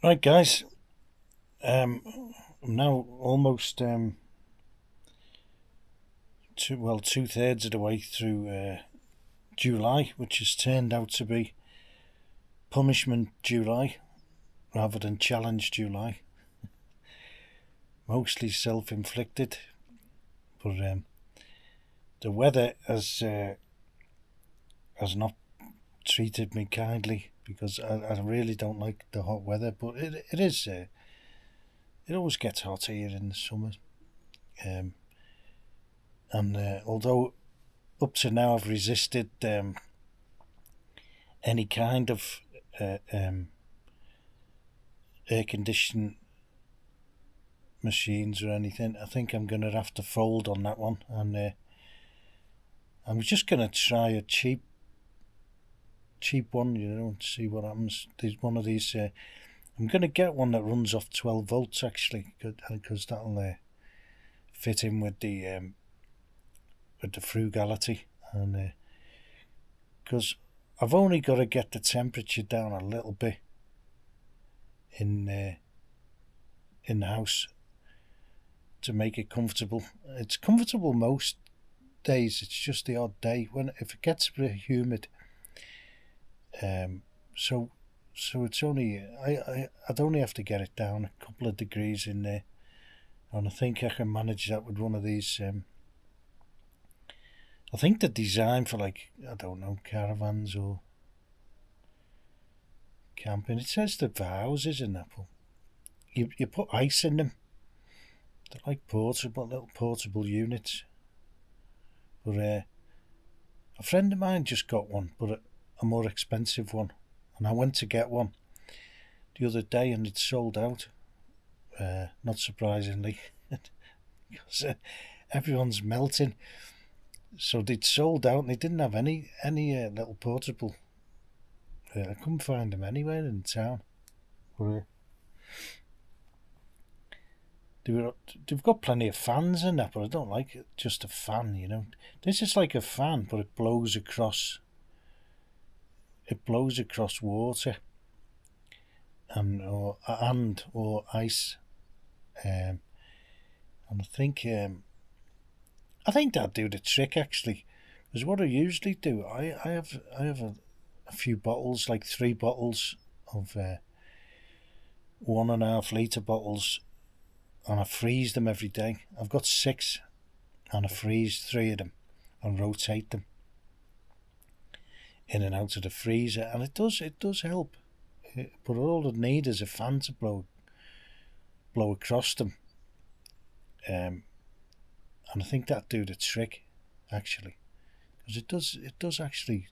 Right, guys. I'm now almost 2/3 of the way through July, which has turned out to be punishment July rather than challenge July. Mostly self-inflicted, but the weather has not treated me kindly because I really don't like the hot weather. But it is it always gets hotter here in the summer, um, and although up to now I've resisted any kind of air conditioning machines or anything. I think I'm going to have to fold on that one, and I'm just going to try a cheap one, and see what happens. There's one of these. I'm going to get one that runs off 12 volts actually, because that'll fit in with the frugality, and because I've only got to get the temperature down a little bit in in the house to make it comfortable. It's comfortable most days. It's just the odd day when if it gets a bit humid. Um, so it's only I'd only have to get it down a couple of degrees in there, and I think I can manage that with one of these. I think they're designed for, like, I don't know, caravans or camping. It says they're for houses in that, but you put ice in them. They're like little portable units. But a friend of mine just got one, but a more expensive one, and I went to get one the other day, and it sold out. Not surprisingly, because everyone's melting. So they'd sold out, and they didn't have any little portable. I couldn't find them anywhere in town. But, they've got plenty of fans in that, but I don't like it. Just a fan. This is like a fan, but it blows across. It blows across water and or ice, um, and I think that'd do the trick actually. Because what I usually do, I have a few bottles, like 3 bottles of 1.5 litre bottles, and I freeze them every day. I've got 6, and I freeze 3 of them and rotate them in and out of the freezer, and it does help. But all I need is a fan to blow across them, um, and I think that'd do the trick actually, because it does actually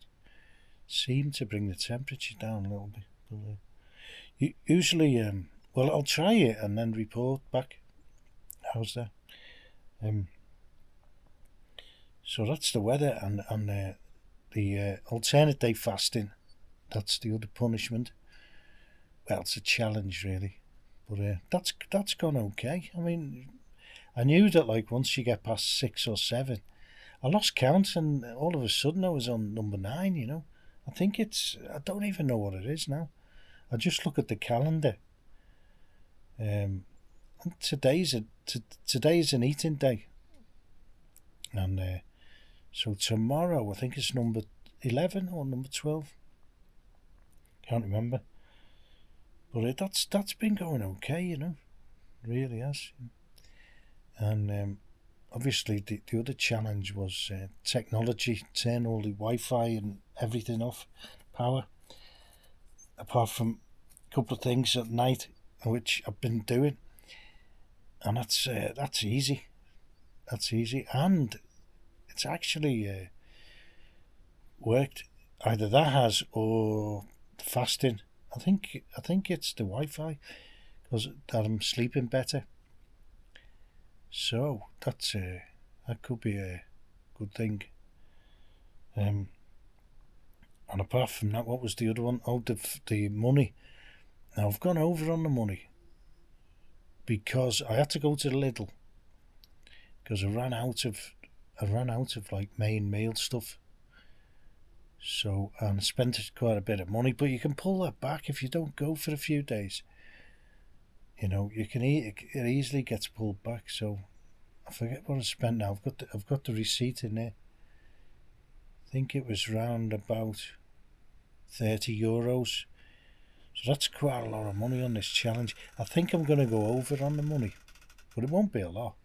seem to bring the temperature down a little bit. But usually, well, I'll try it and then report back. How's that? Um, so that's the weather, and the alternate day fasting. That's the other punishment. Well, it's a challenge really, but that's gone okay. I mean, I knew that, like, once you get past 6 or 7, I lost count, and all of a sudden I was on number 9. I think I don't even know what it is now. I just look at the calendar. Um, today's an eating day, and so tomorrow I think it's number 11 or number 12. Can't remember, but that's been going okay. Really has. And obviously the other challenge was technology. Turn all the Wi-Fi and everything off, power, apart from a couple of things at night, which I've been doing, and that's easy. That's easy, and it's actually worked. Either that has, or fasting. I think it's the Wi-Fi, because that I'm sleeping better. So that could be a good thing. Um, and apart from that, what was the other one? Oh, the money. Now I've gone over on the money because I had to go to the Lidl because I ran out of like main meal stuff. So, and I spent quite a bit of money, but you can pull that back if you don't go for a few days. You know, you can it easily gets pulled back. So I forget what I spent now. I've got the receipt in there. I think it was round about €30. So that's quite a lot of money on this challenge. I think I'm going to go over on the money, but it won't be a lot.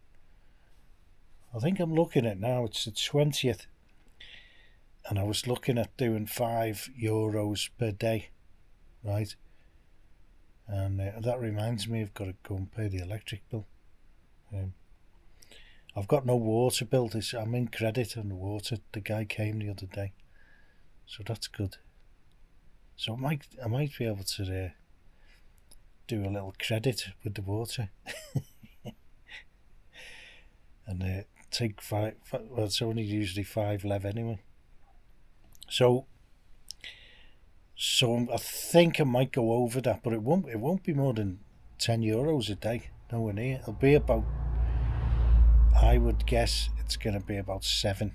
I think I'm looking at now, it's the 20th, and I was looking at doing €5 per day, right? And that reminds me, I've got to go and pay the electric bill. I've got no water bill. I'm in credit on the water. The guy came the other day, so that's good. So I might be able to do a little credit with the water, and take five. Well, it's only usually 5 lev anyway. So I think I might go over that, but it won't be more than €10 a day. Nowhere near. It'll be about. I would guess it's going to be about 7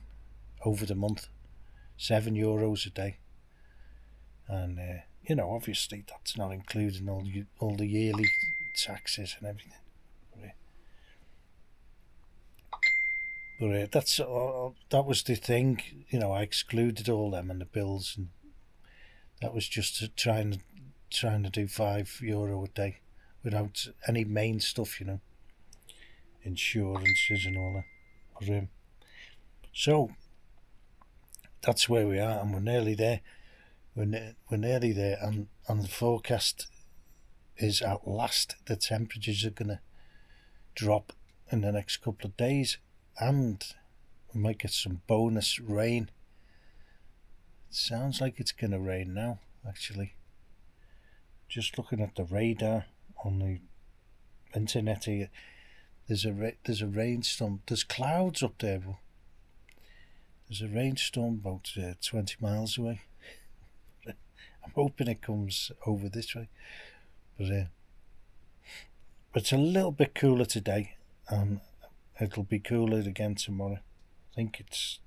over the month, €7 a day. And you know, obviously that's not including all the yearly taxes and everything. But that was the thing. You know, I excluded all them and the bills, and that was just trying to do €5 a day without any main stuff. You know, insurances and all that. But, so that's where we are, and we're nearly there. We're nearly there, and the forecast is at last the temperatures are going to drop in the next couple of days, and we might get some bonus rain. It sounds like it's going to rain now, actually. Just looking at the radar on the internet here, there's a rainstorm. There's clouds up there, but there's a rainstorm about 20 miles away. I'm hoping it comes over this way, but it's a little bit cooler today, and it'll be cooler again tomorrow. I think it's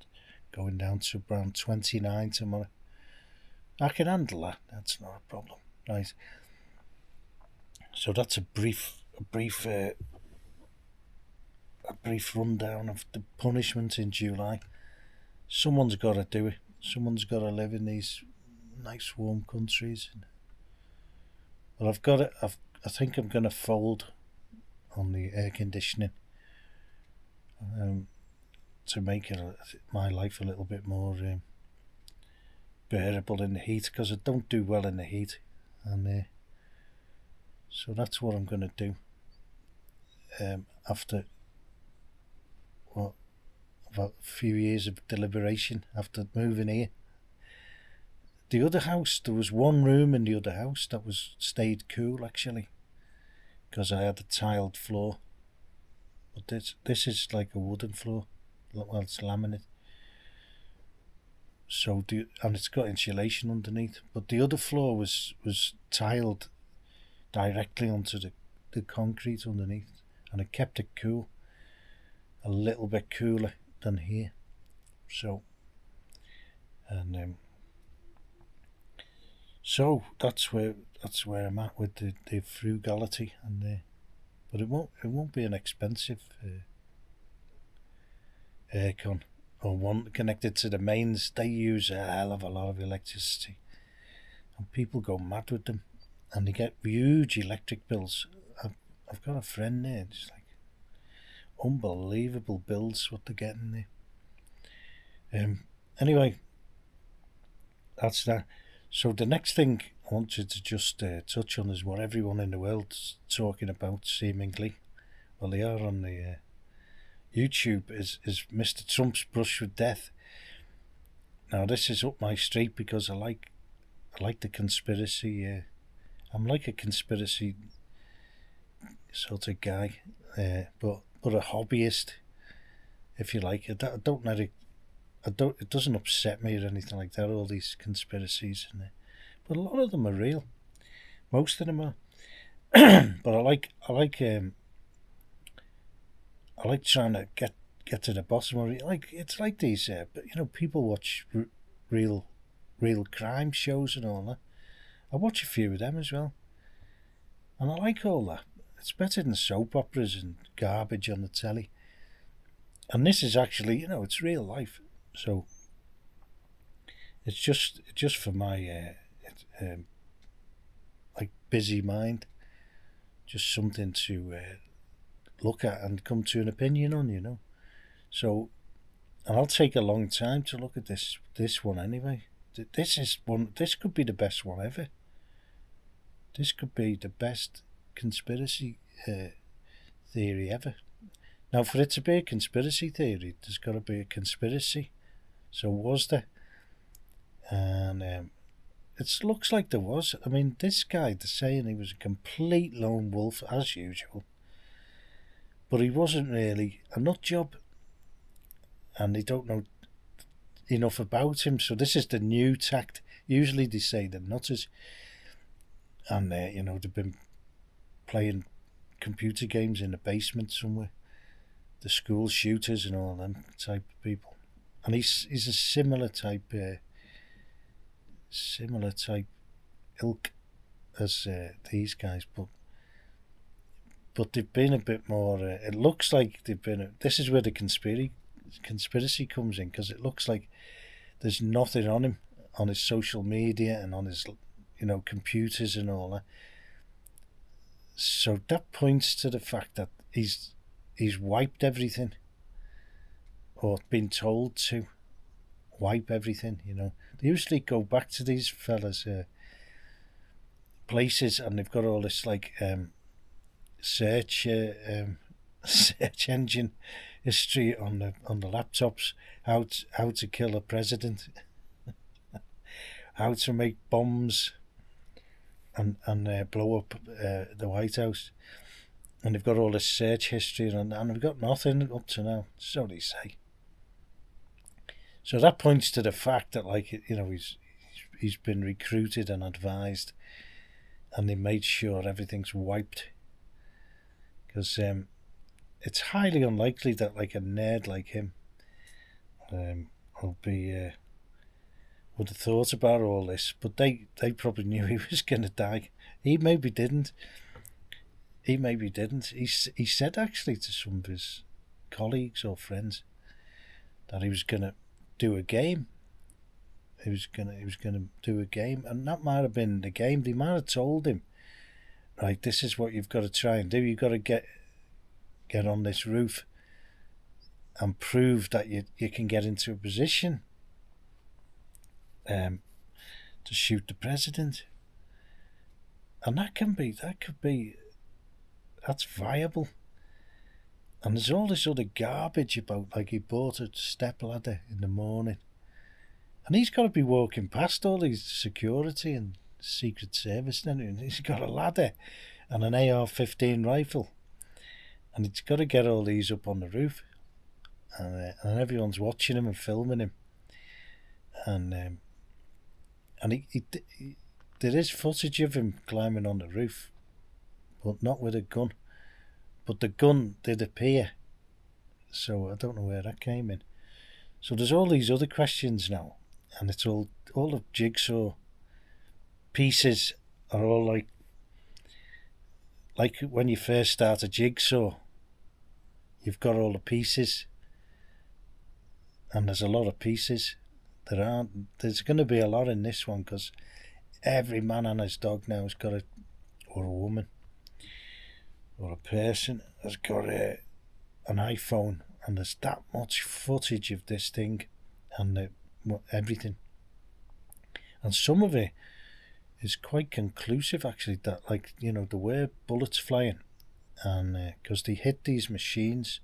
going down to around 29 tomorrow. I can handle that. That's not a problem. Nice. So that's a brief rundown of the punishment in July. Someone's got to do it. Someone's got to live in these nice warm countries. But I think I'm going to fold on the air conditioning to make my life a little bit more bearable in the heat, because I don't do well in the heat, and so that's what I'm going to do after about a few years of deliberation after moving here. The other house, there was one room in the other house that stayed cool, actually, because I had a tiled floor. But this is like a wooden floor. Well, it's laminate. So and it's got insulation underneath. But the other floor was tiled directly onto the concrete underneath, and it kept it cool, a little bit cooler than here. So, and so that's where I'm at with the frugality, and but it won't be an expensive aircon or one connected to the mains. They use a hell of a lot of electricity, and people go mad with them, and they get huge electric bills. I've got a friend there, it's like unbelievable bills what they're getting there. Anyway, that's that. So the next thing I wanted to just touch on is what everyone in the world's talking about, seemingly. Well, they are on the YouTube, is Mr. Trump's brush with death. Now, this is up my street because I like the conspiracy. I'm like a conspiracy sort of guy, but a hobbyist, if you like. I don't let it. It doesn't upset me or anything like that. All these conspiracies, but a lot of them are real. Most of them are. But I like trying to get to the bottom of it. It's like these, people watch real crime shows and all that. I watch a few of them as well, and I like all that. It's better than soap operas and garbage on the telly. And this is actually, it's real life. So it's just for my like busy mind, just something to look at and come to an opinion on. So, and I'll take a long time to look at this one anyway. This could be the best one ever. This could be the best conspiracy theory ever. Now, for it to be a conspiracy theory, there's got to be a conspiracy. So was there? And it looks like there was. I mean, this guy, they're saying he was a complete lone wolf, as usual. But he wasn't really a nut job. And they don't know enough about him. So this is the new tact. Usually they say they're nutters. And, they've been playing computer games in the basement somewhere. The school shooters and all them type of people. And he's a similar type ilk as these guys, but they've been a bit more. It looks like they've been. This is where the conspiracy comes in, because it looks like there's nothing on him, on his social media and on his, computers and all that. So that points to the fact that he's wiped everything, or been told to wipe everything. They usually go back to these fellas' places, and they've got all this like search engine history on the laptops. How to kill a president, how to make bombs, and blow up the White House. And they've got all this search history, and they've got nothing up to now. So they say. So that points to the fact that, he's been recruited and advised, and they made sure everything's wiped. Because it's highly unlikely that a nerd like him would have thought about all this. But they probably knew he was going to die. He maybe didn't. He said actually to some of his colleagues or friends that he was going to do a game. He was going to do a game, and that might have been the game. They might have told him, right, this is what you've got to try and do. You've got to get on this roof and prove that you can get into a position to shoot the president. And that's viable. And there's all this other garbage about, he bought a step ladder in the morning. And he's got to be walking past all these security and Secret Service and everything. He's got a ladder and an AR-15 rifle. And he's got to get all these up on the roof. And everyone's watching him and filming him. And there is footage of him climbing on the roof, but not with a gun. But the gun did appear, so I don't know where that came in. So there's all these other questions now, and it's all the jigsaw pieces are all like when you first start a jigsaw, you've got all the pieces, and there's a lot of pieces. There's going to be a lot in this one, because every man and his dog now has got or a woman, or a person has got an iPhone, and there's that much footage of this thing and everything. And some of it is quite conclusive, actually, that there were bullets flying, and because they hit these machines,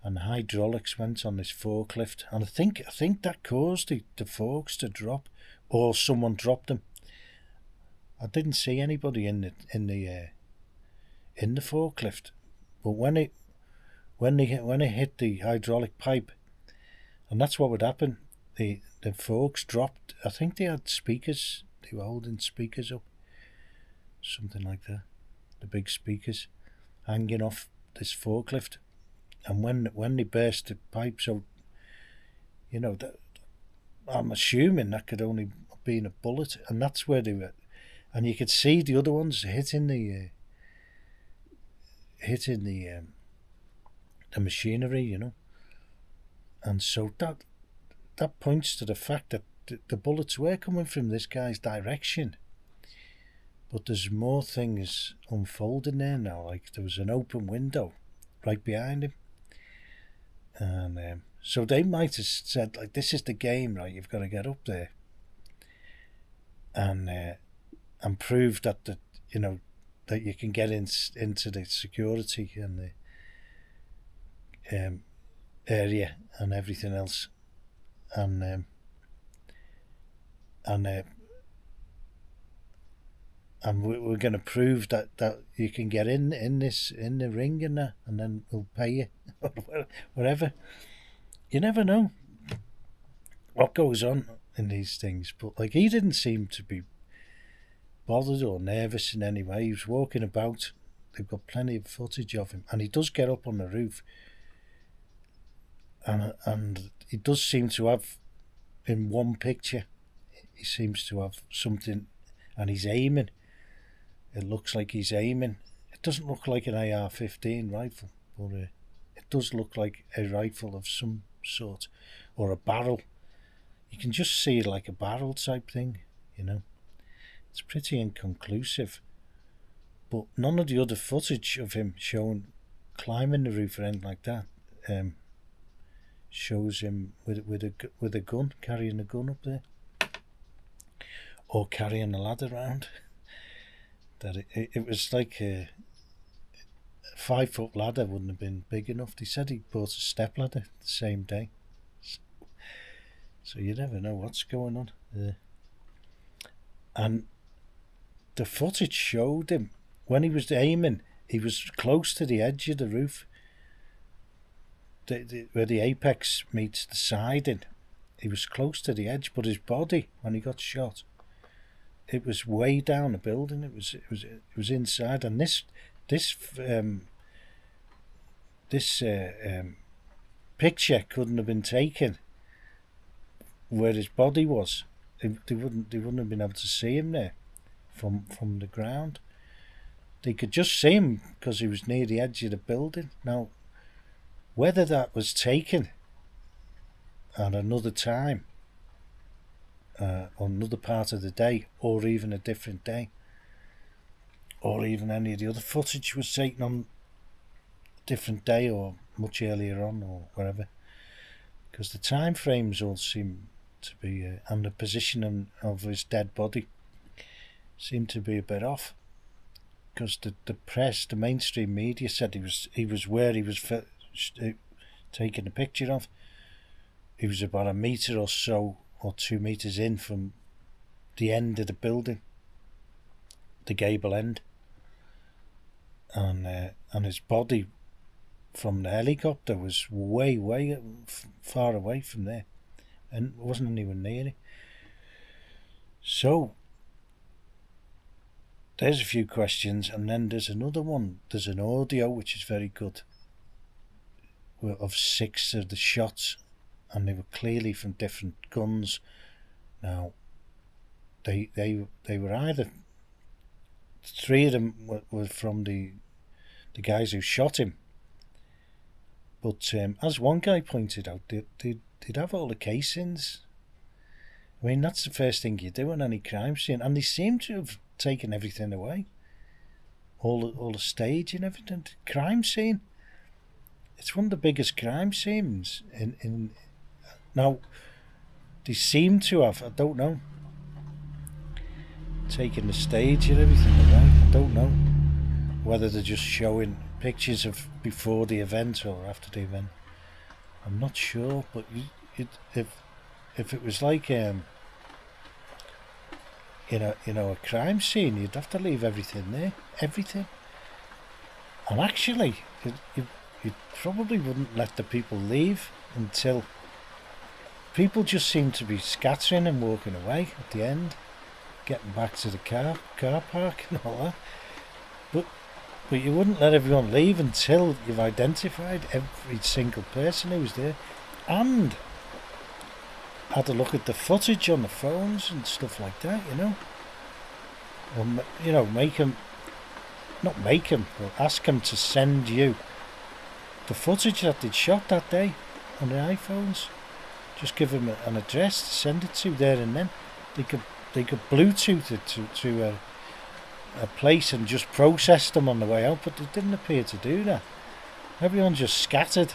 and the hydraulics went on this forklift, and I think that caused the forks to drop, or someone dropped them. I didn't see anybody in the forklift, but when it hit the hydraulic pipe, and that's what would happen. The forks dropped. I think they had speakers. They were holding speakers up, something like that. The big speakers hanging off this forklift, and when they burst the pipe, so I'm assuming that could only have been a bullet, and that's where they were, and you could see the other ones hitting the hitting the machinery, you know. And so that points to the fact that the bullets were coming from this guy's direction. But there's more things unfolding there now. Like there was an open window right behind him. And so they might have said, like, this is the game, right? You've got to get up there and prove that that you can get into the security and the area and everything else, and we're going to prove that you can get in the ring and that, and then we'll pay you or whatever. You never know what goes on in these things, but like he didn't seem to be bothered or nervous in any way. He was walking about. They've got plenty of footage of him, and he does get up on the roof, and he does seem to have, in one picture, he seems to have something, and he's aiming. It looks like he's aiming. It doesn't look like an AR-15 rifle, but it does look like a rifle of some sort, or a barrel. You can just see it like a barrel type thing, you know. It's pretty inconclusive, but none of the other footage of him showing climbing the roof or anything like that shows him with a gun, carrying a gun up there, or carrying a ladder around. That it was like a 5-foot ladder wouldn't have been big enough. They said he bought a step ladder the same day, so you never know what's going on. And the footage showed him when he was aiming. He was close to the edge of the roof, where the apex meets the siding. He was close to the edge, but his body, when he got shot, it was way down the building. It was inside, and this picture couldn't have been taken where his body was. They wouldn't have been able to see him there from the ground. They could just see him because he was near the edge of the building. Now, whether that was taken at another time, on another part of the day, or even a different day, or even any of the other footage was taken on a different day or much earlier on or wherever, because the time frames all seem to be, and the position of his dead body seemed to be a bit off, because the press, the mainstream media, said he was where he was taking a picture of. He was about a metre or so, or 2 metres in from the end of the building, the gable end, and his body from the helicopter was way far away from there, and wasn't anywhere near it. So there's a few questions, and then there's another one. There's an audio which is very good, of 6 of the shots, and they were clearly from different guns. Now, they were either 3 of them were from the guys who shot him, but as one guy pointed out, they'd have all the casings. I mean, that's the first thing you do on any crime scene, and they seem to have taken everything away, all the stage and everything. The crime scene, it's one of the biggest crime scenes in now. They seem to have, I don't know, taken the stage and everything away. I don't know whether they're just showing pictures of before the event or after the event. I'm not sure, but if it was like a crime scene, you'd have to leave everything there, everything. And actually, you probably wouldn't let the people leave until people just seem to be scattering and walking away at the end, getting back to the car park and all that. But you wouldn't let everyone leave until you've identified every single person who was there, and had a look at the footage on the phones and stuff like that, or make them not make him, but ask him to send you the footage that they'd shot that day on the iPhones. Just give him an address to send it to there and then. They could Bluetooth it to a place and just process them on the way out, but they didn't appear to do that. Everyone just scattered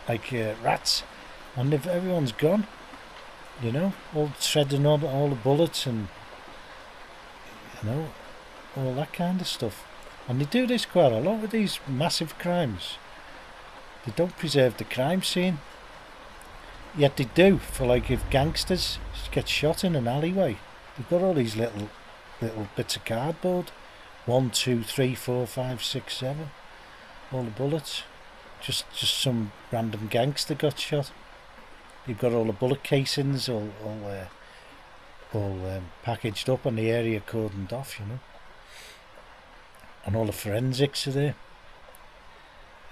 like rats, and everyone's gone. You know, all treading on all the bullets and all that kind of stuff. And they do this quite a lot with these massive crimes. They don't preserve the crime scene. Yet they do for, like, if gangsters get shot in an alleyway, they've got all these little bits of cardboard. 1, 2, 3, 4, 5, 6, 7. All the bullets. Just some random gangster got shot. You've got all the bullet casings all packaged up and the area cordoned off, and all the forensics are there.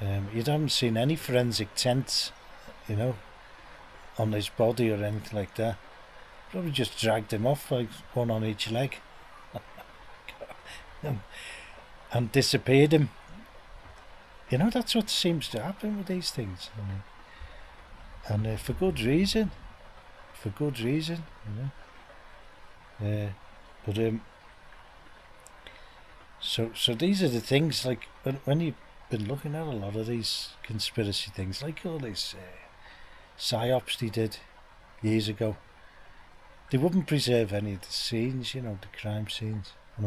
You haven't seen any forensic tents, on his body or anything like that. Probably just dragged him off, like one on each leg, and disappeared him. That's what seems to happen with these things, and for good reason. So these are the things, like when you've been looking at a lot of these conspiracy things, like all these psyops they did years ago, they wouldn't preserve any of the scenes, the crime scenes, and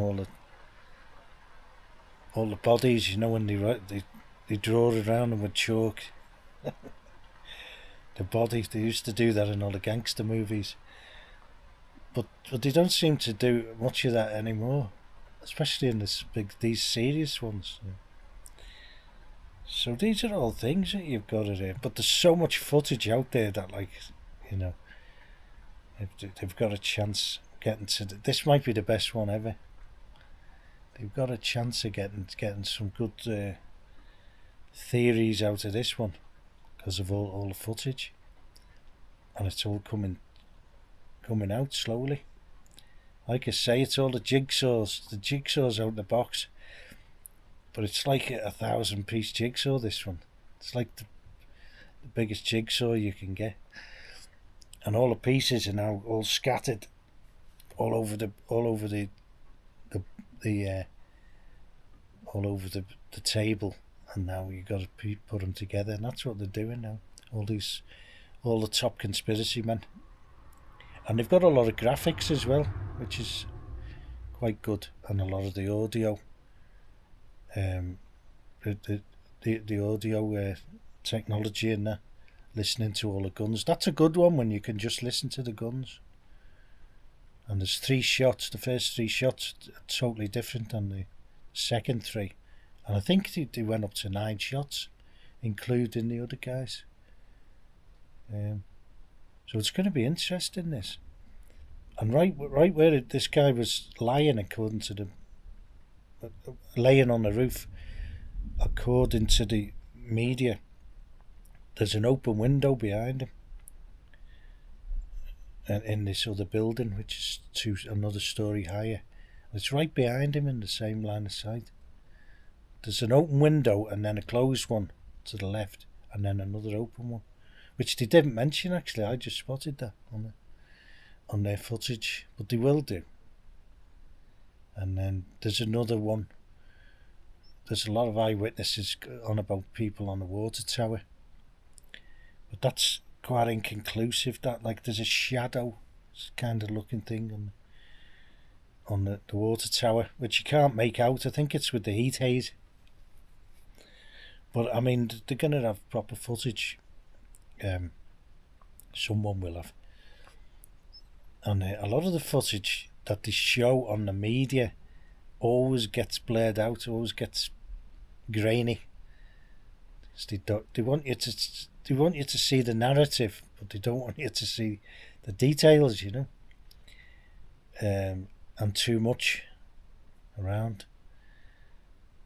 all the bodies, when they draw around them with chalk. The bodies, they used to do that in all the gangster movies, but they don't seem to do much of that anymore, especially in these serious ones. So these are all things that you've got to do, but there's so much footage out there that, like, if they've got a chance getting to this, might be the best one ever. They've got a chance of getting some good theories out of this one, because of all the footage, and it's all coming out slowly. Like I say, it's all the jigsaws out of the box, but it's like a 1,000-piece jigsaw, this one. It's like the biggest jigsaw you can get, and all the pieces are now all scattered all over the table, and now you've got to put them together, and that's what they're doing now. All the top conspiracy men, and they've got a lot of graphics as well, which is quite good, and a lot of the audio, the audio technology in there, listening to all the guns. That's a good one when you can just listen to the guns. And there's 3 shots. The first 3 shots are totally different than the second 3. And I think they went up to 9 shots, including the other guys. So it's going to be interesting, this. And right where this guy was lying, according to laying on the roof, according to the media, there's an open window behind him, and in this other building, which is another story higher. It's right behind him in the same line of sight. There's an open window and then a closed one to the left, and then another open one, which they didn't mention, actually. I just spotted that on their footage, but they will do. And then there's another one. There's a lot of eyewitnesses on about people on the water tower, but that's quite inconclusive. That, like, there's a shadow kind of looking thing on the water tower, which you can't make out. I think it's with the heat haze. But I mean, they're going to have proper footage. Someone will have. And a lot of the footage that they show on the media always gets blurred out, always gets grainy. They want you to see the narrative, but they don't want you to see the details, and too much around.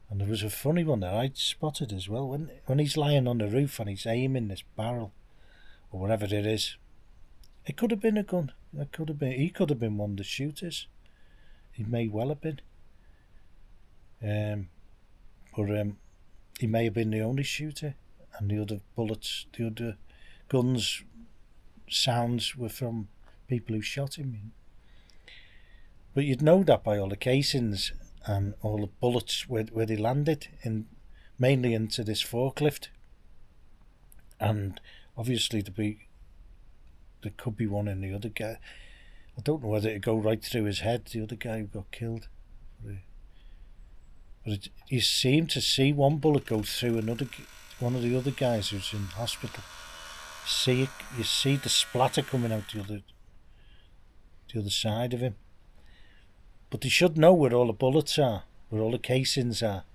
And there was a funny one that I spotted as well, when he's lying on the roof and he's aiming this barrel or whatever it is. It could have been a gun. He could have been one of the shooters. He may well have been. But he may have been the only shooter, and the other bullets, the other guns sounds were from people who shot him. But you'd know that by all the casings and all the bullets where they landed, mainly into this forklift. And obviously there could be one in the other guy. I don't know whether it'd go right through his head, the other guy who got killed. But you seem to see one bullet go through one of the other guys who's in hospital. You see the splatter coming out the other side of him. But they should know where all the bullets are, where all the casings are,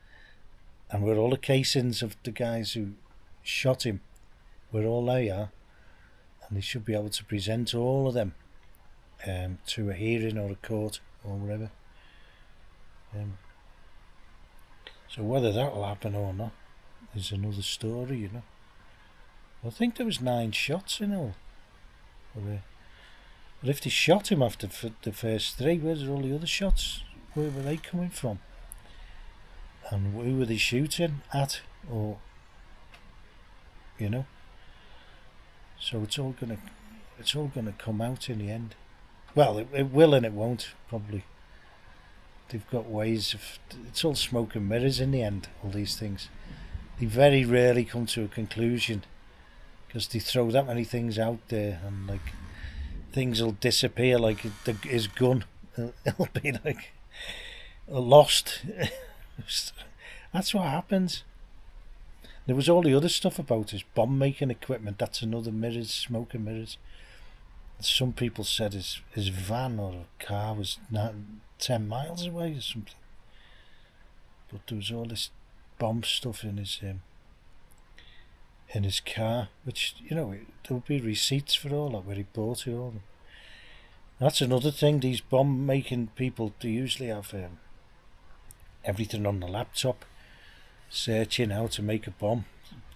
and where all the casings of the guys who shot him, where all they are, and they should be able to present all of them to a hearing or a court or whatever. So whether that'll happen or not is another story, I think there was 9 shots in all. But if they shot him after the first 3, where's all the other shots? Where were they coming from? And who were they shooting at? Or, So it's all gonna come out in the end. Well, it will and it won't, probably. They've got ways of... It's all smoke and mirrors in the end, all these things. They very rarely come to a conclusion, because they throw that many things out there, and things will disappear, like his gun. It'll be lost. That's what happens. There was all the other stuff about his bomb making equipment. That's another mirrors, smoke and mirrors. Some people said his van or car was 10 miles away or something. But there was all this bomb stuff in his car, which, there would be receipts for all that, where he bought it all. That's another thing, these bomb making people, they usually have everything on the laptop, searching how to make a bomb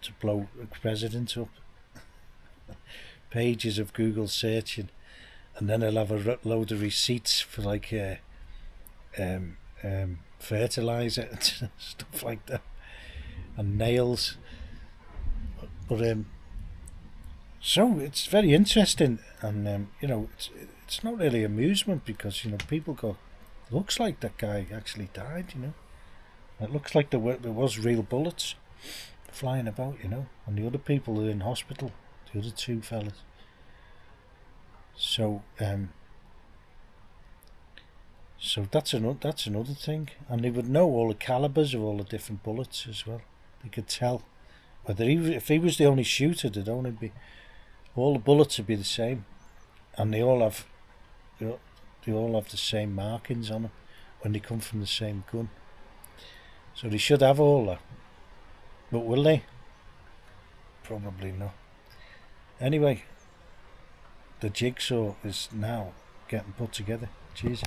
to blow a president up. Pages of Google searching, and then they'll have a load of receipts for fertilizer and stuff like that, and nails. But so it's very interesting, and it's not really amusement, because people go, looks like that guy actually died. It looks like there was real bullets flying about, and the other people are in hospital. The other 2 fellas. So that's another thing, and they would know all the calibers of all the different bullets as well. They could tell whether if he was the only shooter, there'd only be all the bullets would be the same, and they all have the same markings on them when they come from the same gun. So they should have all that, but will they? Probably not. Anyway, the jigsaw is now getting put together. Cheers.